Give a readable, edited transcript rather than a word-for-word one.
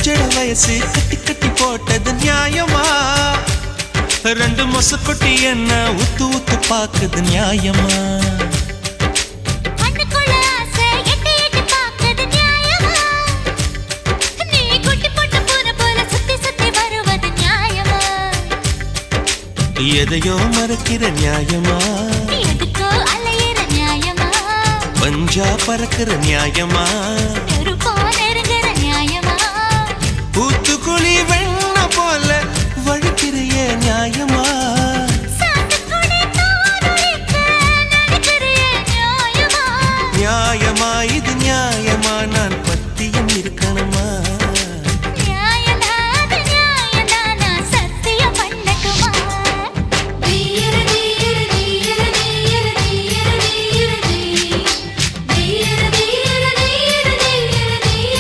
ஜட வயசு கட்டி கட்டி போட்டது நியாயமா? ரெண்டு மொசக்குட்டி என்ன உத்து உத்து பாக்குது நியாயமா? எதையோ மறக்கிற நியாயமா? எதுக்கோ அலையிற நியாயமா? பஞ்சா பறக்கிற நியாயமா?